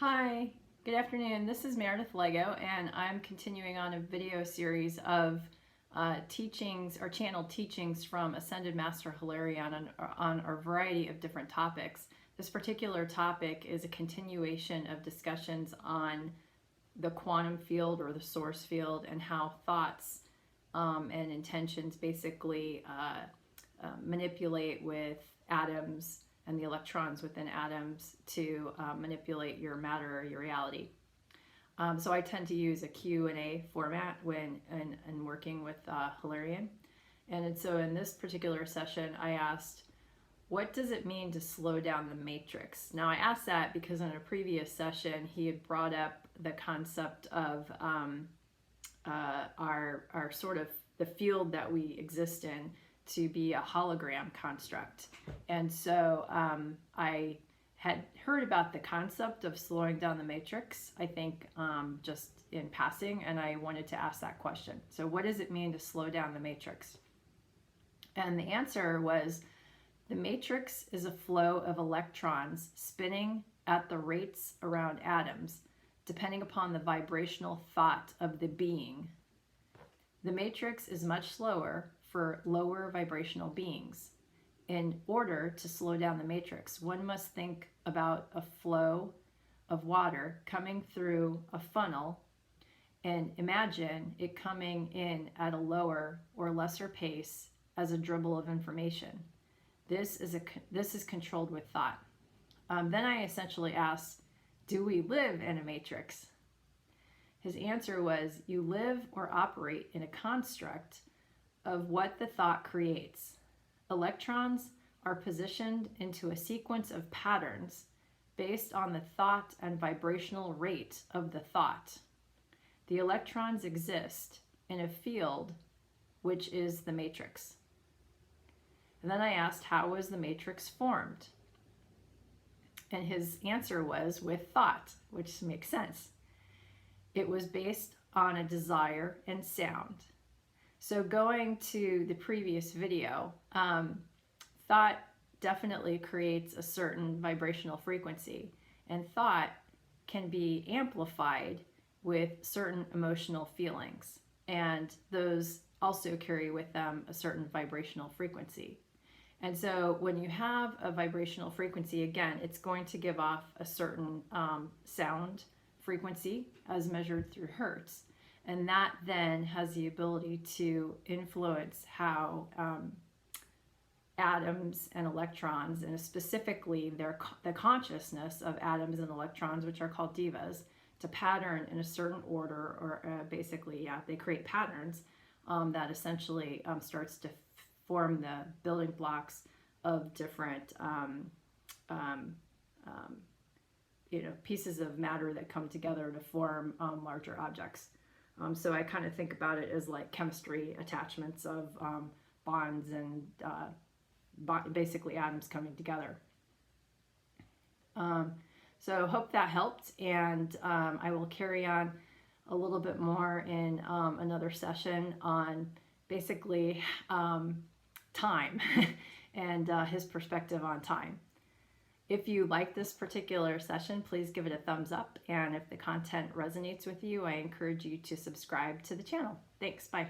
Hi, good afternoon. This is Meredith Lego, and I'm continuing on a video series of teachings or channeled teachings from Ascended Master Hilarion on a variety of different topics. This particular topic is a continuation of discussions on the quantum field or the source field and how thoughts and intentions basically manipulate with atoms and the electrons within atoms to manipulate your matter or your reality. So I tend to use a Q&A format when in working with Hilarion. And so in this particular session, I asked, what does it mean to slow down the matrix? Now I asked that because in a previous session, he had brought up the concept of our sort of the field that we exist in to be a hologram construct. And so I had heard about the concept of slowing down the matrix, I think just in passing, and I wanted to ask that question. So what does it mean to slow down the matrix? And the answer was, the matrix is a flow of electrons spinning at the rates around atoms, depending upon the vibrational thought of the being. The matrix is much slower for lower vibrational beings. In order to slow down the matrix, one must think about a flow of water coming through a funnel and imagine it coming in at a lower or lesser pace as a dribble of information. This is controlled with thought. Then I essentially asked, do we live in a matrix? His answer was, you live or operate in a construct of what the thought creates. Electrons are positioned into a sequence of patterns based on the thought and vibrational rate of the thought. The electrons exist in a field which is the matrix. And then I asked, how was the matrix formed? And his answer was with thought, which makes sense. It was based on a desire and sound. So going to the previous video, thought definitely creates a certain vibrational frequency, and thought can be amplified with certain emotional feelings, and those also carry with them a certain vibrational frequency. And so when you have a vibrational frequency, again, it's going to give off a certain sound frequency as measured through hertz. And that then has the ability to influence how atoms and electrons, and specifically the consciousness of atoms and electrons, which are called divas, to pattern in a certain order, or basically, they create patterns that essentially starts to form the building blocks of different pieces of matter that come together to form larger objects. So I kind of think about it as like chemistry attachments of bonds and basically atoms coming together. So hope that helped, and I will carry on a little bit more in another session on basically time and his perspective on time. If you like this particular session, please give it a thumbs up. And if the content resonates with you, I encourage you to subscribe to the channel. Thanks. Bye.